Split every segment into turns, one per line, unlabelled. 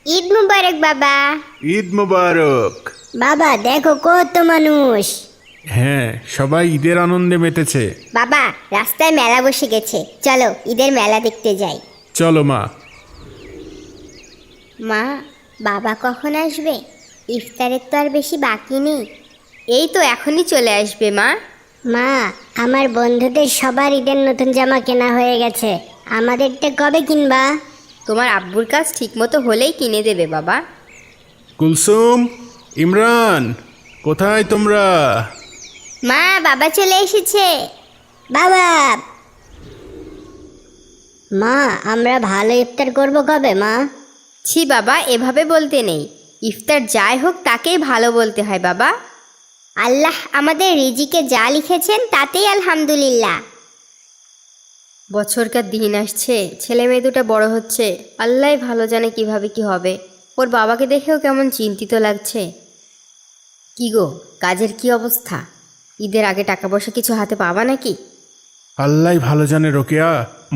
ঈদ মুবারক বাবা।
ঈদ মুবারক।
বাবা দেখো কত মানুষ।
হ্যাঁ, সবাই ঈদের আনন্দে মেতেছে।
বাবা রাস্তায় মেলা বসে গেছে, চলো ঈদের মেলা দেখতে যাই।
চলো মা।
মা, বাবা কখন আসবে? ইফতারের তো আর বেশি বাকি নেই।
এই তো এখনই চলে আসবে মা।
মা, আমার বন্ধুদের সবার ঈদের নতুন জামা কেনা হয়ে গেছে, আমাদেরটা কবে কিনবা?
তোমার আব্বুর কাজ ঠিক মতো হলেই কিনে দেবে বাবা।
কুলসুম, ইমরান, কোথায় তোমরা?
মা, বাবা চলে এসেছে। বাবা, মা আমরা ভালো ইফতার করব কবে মা?
ছি বাবা, এভাবে বলতে নেই। ইফতার যাই হোক তাকেই ভালো বলতে হয় বাবা।
আল্লাহ আমাদের রিজিকে যা লিখেছেন তাতেই আলহামদুলিল্লাহ।
বছরকার দিন আসছে, ছেলে মেয়ে দুটো বড় হচ্ছে, আল্লাহ ভালো জানে কিভাবে কি হবে। ওর বাবাকে দেখেও কেমন চিন্তিত লাগছে। কি গো, কাজের কি অবস্থা? ঈদের আগে টাকা পয়সা কিছু হাতে পাবা নাকি?
আল্লাহ ভালো জানে রোকেয়া,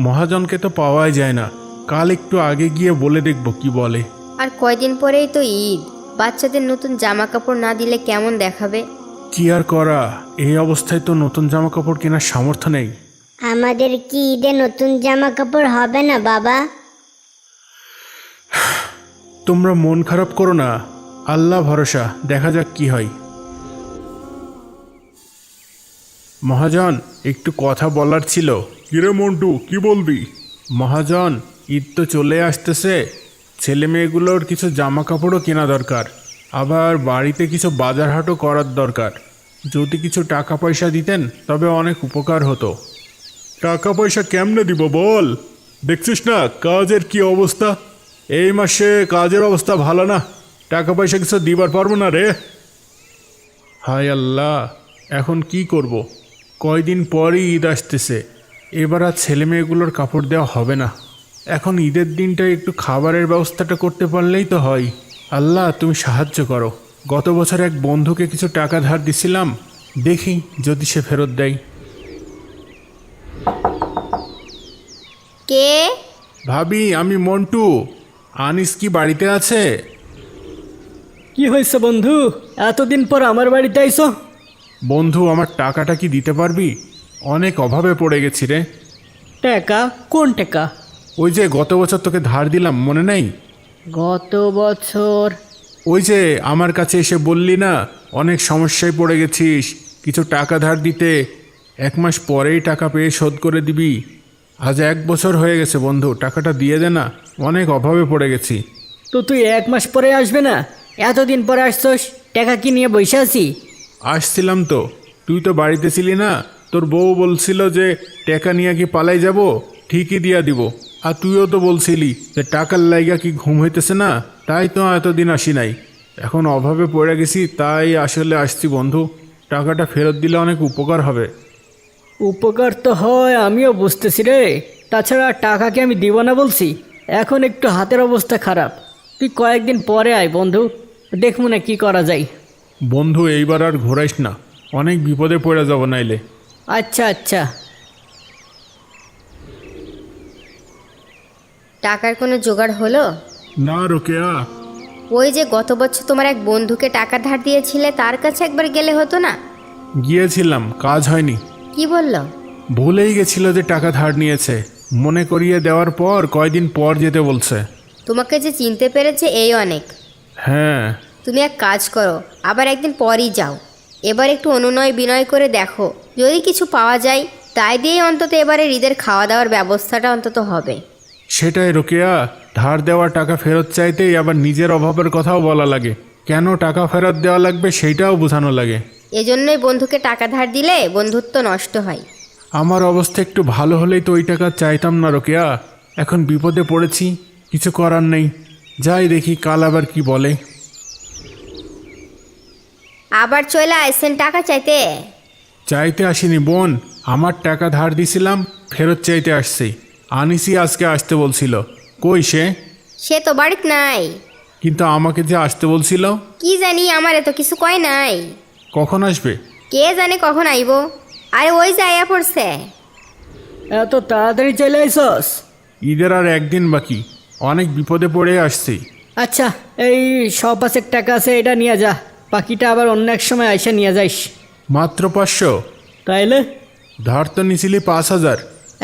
মহাজনকে তো পাওয়াই যায় না। কাল একটু আগে গিয়ে বলে দেখব কি বলে।
আর কয়দিন পরেই তো ঈদ, বাচ্চাদের নতুন জামা কাপড় না দিলে কেমন দেখাবে?
কি আর করা, এই অবস্থায় তো নতুন জামা কাপড় কেনার সামর্থ্য নেই।
আমাদের কি ঈদে নতুন জামা কাপড় হবে না বাবা?
তোমরা মন খারাপ করো না, আল্লাহ ভরসা, দেখা যাক কি হয়। মহাজন, একটু কথা বলার ছিল। কিরে মন্টু, কি বলবি? মহাজন, ঈদ তো চলে আসতেছে, ছেলে মেয়েগুলোর কিছু জামা কাপড়ও কেনা দরকার, আবার বাড়িতে কিছু বাজার হাটও করার দরকার। যদি কিছু টাকা পয়সা দিতেন তবে অনেক উপকার হতো। টাকা পয়সা কেমনে দিব বল? দেখছিস না কাজের কি অবস্থা? এই মাসে কাজের অবস্থা ভালো না, টাকা পয়সা কিছু দিবার পারবো না রে। হায় আল্লাহ, এখন কি করব? কয়দিন পরই ঈদ আসতেছে, এবার আর ছেলে মেয়েগুলোর কাপড় দেওয়া হবে না। এখন ঈদের দিনটা একটু খাবারের ব্যবস্থাটা করতে পারলেই তো হয়। আল্লাহ তুমি সাহায্য করো। গত বছর এক বন্ধুকে কিছু টাকা ধার দিছিলাম, দেখি যদি সে ফেরত দেয়।
কে?
ভাবি, আমি মন্টু। আনিস কি বাড়িতে আছে?
কি হয়েছে বন্ধু, এতদিন পর আমার বাড়িতে আইছো?
বন্ধু, আমার টাকাটা কি দিতে পারবি? অনেক অভাবে পড়ে গেছি রে।
টাকা? কোন টাকা?
ওই যে গত বছর তোকে ধার দিলাম, মনে নেই?
গত বছর?
ওই যে আমার কাছে এসে বললি না অনেক সমস্যায় পড়ে গেছিস, কিছু টাকা ধার দিতে, 1 মাস পরেই টাকা পেয়ে শোধ করে দিবি। আজ 1 বছর হয়ে গেছে বন্ধু, টাকাটা দিয়ে দে না, অনেক অভাবে পড়ে গেছি।
তো তুই 1 মাস পরে আসবে না? এতদিন পরে আসছস, টাকা কি নিয়ে বসে আছি?
আসছিলাম তো, তুই তো বাড়িতে ছিলি না। তোর বউ বলছিল যে টাকা নিয়ে কি পালাই যাব, ঠিকই দিয়া দিব। আর তুইও তো বলছিলি যে টাকার লাইগা কি ঘুম হইতেছে না, তাই তো এতদিন আসি নাই। এখন অভাবে পড়ে গেছি, তাই আসলে আসছি বন্ধু। টাকাটা ফেরত দিলে অনেক উপকার হবে।
উপকার তো হয়, আমিও বুঝতেছি রে। তাছাড়া টাকাকে আমি দিব না বলছি? এখন একটু হাতের অবস্থা খারাপ, তুই কয়েকদিন পরে আয় বন্ধু, দেখবো না কি করা যায়।
বন্ধু, এইবার আর ঘোরাইস না, অনেক বিপদে পড়ে যাব নাইলে।
আচ্ছা আচ্ছা।
টাকার কোনো জোগাড় হলো?
না রোকেয়া।
ওই যে গত বছর তোমার এক বন্ধুকে টাকা ধার দিয়েছিলে, তার কাছে একবার গেলে হতো না?
গিয়েছিলাম, কাজ হয়নি।
কি বললো?
ভুলেই গেছিল যে টাকা ধার নিয়েছে, মনে করিয়ে দেওয়ার পর কয়দিন পর যেতে বলছে।
তোমাকে যে চিনতে পেরেছে এই অনেক।
হ্যাঁ।
তুমি এক কাজ করো, আবার একদিন পরই যাও। এবার একটু অনুনয় বিনয় করে দেখো, যদি কিছু পাওয়া যায় তাই দিয়েই অন্তত এবারে ঈদের খাওয়া দাওয়ার ব্যবস্থাটা অন্তত হবে।
সেটাই রোকেয়া, ধার দেওয়া টাকা ফেরত চাইতেই আবার নিজের অভাবের কথাও বলা লাগে, কেন টাকা ফেরত দেওয়া লাগবে সেইটাও বোঝানো লাগে।
এজন্যই বন্ধুকে টাকা ধার দিলে বন্ধুত্ব নষ্ট হয়।
আমার অবস্থা একটু ভালো হলেই তো ওই টাকা চাইতাম না রোকেয়া, এখন বিপদে পড়েছি, কিছু করার নেই। যাই দেখি কাল আবার কি বলে।
আবার চলে আসছেন টাকা চাইতে?
চাইতে আসিনি বোন, আমার টাকা ধার দিছিলাম, ফেরত চাইতে আসছি। আনিসই আজকে আসতে বলছিল। কই সে?
সে তো বাড়িতে নাই।
কিন্তু আমাকে যে আসতে বলছিল।
কি জানি, আমার এত কিছু কয় নাই।
কখন আসবে?
কে জানে কখন আইব। আরে ওই যে আয়া পড়ছে।
এত তাড়াতাড়ি চলে আইসস?
ঈদের আর 1 দিন বাকি, অনেক বিপদে পড়ে আসছি।
আচ্ছা, এই 100 টাকা আছে, এটা নিয়ে যা। বাকিটা আবার অন্য এক সময় আইসা নিয়ে যাইস।
মাত্র 500?
তাইলে
ধার তো নিছিলি 5000।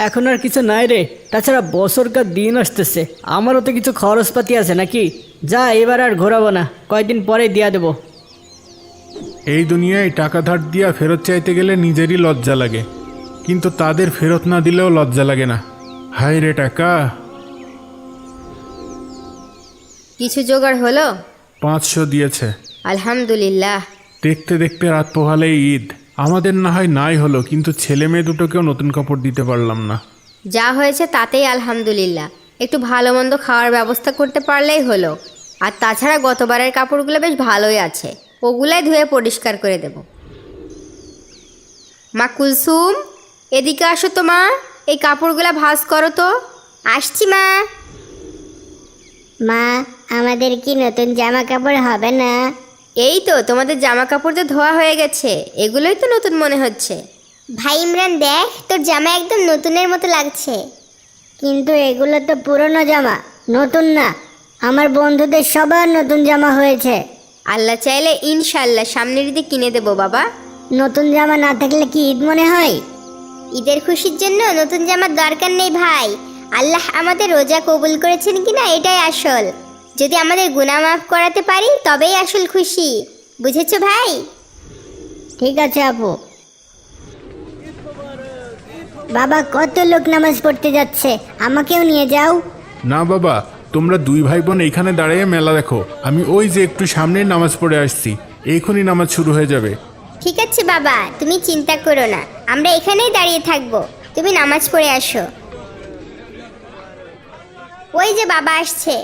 এখন আর কিছু নাই রে। তাছাড়া বছরকার দিন আসতেছে, আমারও তো কিছু খরচপাতি আছে নাকি। যা, এবার আর ঘোরাবো না, কয়দিন পরে দিয়া দেবো।
এই দুনিয়ায় টাকা ধার দিয়া ফেরত চাইতে গেলে নিজেরই লজ্জা লাগে, কিন্তু তাদের ফেরত না দিলেও লজ্জা লাগে না। হায় রে টাকা।
কিছু জোগাড় হলো?
500 দিয়েছে।
আলহামদুলিল্লাহ।
দেখতে দেখতে রাত পোহালেই ঈদ। আমাদের না হয় নাই হলো, কিন্তু ছেলে মেয়ে দুটোকেও নতুন কাপড় দিতে পারলাম না।
যা হয়েছে তাতেই আলহামদুলিল্লাহ। একটু ভালো মন্দ খাওয়ার ব্যবস্থা করতে পারলেই হলো। আর তাছাড়া গতবারের কাপড়গুলো বেশ ভালোই আছে, ওগুলাই ধুয়ে পরিষ্কার করে দেব। মা কুলসুম, এদিকে আসো তো মা, এই কাপড়গুলো ভাঁজ করো তো। আসছি মা।
মা, আমাদের কি নতুন জামা কাপড় হবে না?
এই তো তোমাদের জামা কাপড় তো ধোয়া হয়ে গেছে, এগুলোই তো নতুন মনে হচ্ছে।
ভাই ইমরান, দেখ তোর জামা একদম নতুনের মতো লাগছে। কিন্তু এগুলো তো পুরনো জামা, নতুন না। আমার বন্ধুদের সবার নতুন জামা হয়েছে।
আল্লাহ চাইলে ইনশাল্লাহ সামনের ঈদে কিনে দেবো বাবা।
নতুন জামা না থাকলে কি ঈদ মনে হয়?
ঈদের খুশির জন্য নতুন জামার দরকার নেই ভাই। আল্লাহ আমাদের রোজা কবুল করেছেন কিনা এটাই আসল। যদি আমাদের গুনাহ মাফ করাতে পারি তবেই আসল খুশি, বুঝেছো ভাই?
ঠিক আছে আপু। বাবা, কত লোক নামাজ পড়তে যাচ্ছে, আমাকেও নিয়ে যাও।
না বাবা, তোমরা 2 ভাই বোন এইখানে দাঁড়িয়ে মেলা দেখো। আমি ওই যে একটু সামনেই নামাজ পড়ে আসছি, এখনই নামাজ শুরু হয়ে যাবে।
ঠিক আছে বাবা, তুমি চিন্তা করো না, আমরা এখানেই দাঁড়িয়ে থাকবো, তুমি নামাজ পড়ে আসো। ওই যে বাবা আসছে।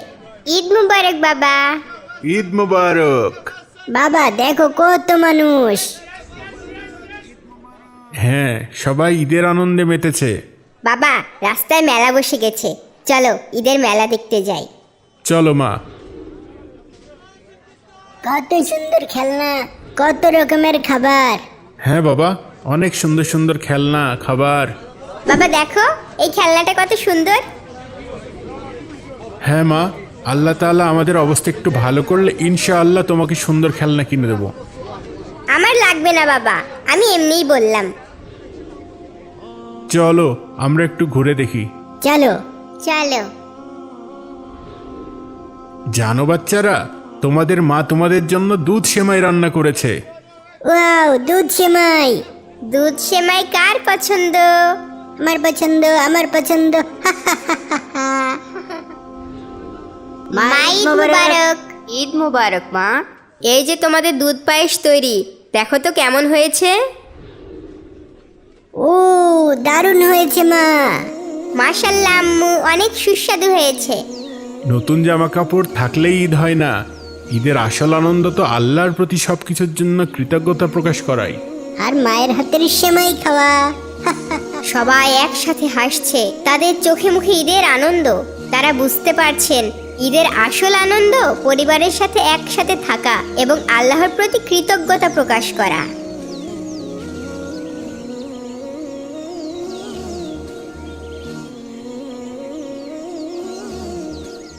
ঈদ মুবারক বাবা।
ঈদ মুবারক।
বাবা দেখো কত মানুষ।
হ্যাঁ, সবাই ঈদের আনন্দে মেতেছে।
বাবা, রাস্তায় মেলা বসে গেছে, চলো ঈদের মেলা দেখতে যাই।
চলো মা।
কত সুন্দর খেলনা, কত রকমের খাবার।
হ্যাঁ বাবা, অনেক সুন্দর সুন্দর খেলনা, খাবার।
বাবা দেখো, এই খেলনাটা কত সুন্দর।
হ্যাঁ মা, আল্লাহ তাআলা আমাদের অবস্থা একটু ভালো করলে ইনশাআল্লাহ তোমাকে সুন্দর খেলনা কিনে দেবো।
আমার লাগবে না বাবা, আমি এমনিই বললাম।
চলো আমরা একটু ঘুরে দেখি।
চলো।
চলো।
জানো বাচ্চারা, তোমাদের মা তোমাদের জন্য দুধ সেমাই রান্না করেছে।
ওয়াও, দুধ সেমাই।
দুধ সেমাই কার পছন্দ?
আমার পছন্দ, আমার পছন্দ।
মা ঈদ মুবারক।
ঈদ মুবারক মা। এই যে তোমাদের দুধ পায়েস তৈরি, দেখো তো কেমন হয়েছে।
ও, দারুণ হয়েছে মা।
মাশাআল্লাহ আম্মু, অনেক সুস্বাদু হয়েছে।
নতুন জামা কাপড় থাকলেই ঈদ হয় না। ঈদের আসল আনন্দ তো আল্লাহর প্রতি সবকিছুর জন্য কৃতজ্ঞতা প্রকাশ করাই।
আর মায়ের হাতের সেমাই খাওয়া।
সবাই একসাথে হাসছে, তাদের চোখে মুখে ঈদের আনন্দ। তারা বুঝতে পারছেন ঈদের আসল আনন্দ পরিবারের সাথে একসাথে থাকা এবং আল্লাহর প্রতি কৃতজ্ঞতা প্রকাশ করা।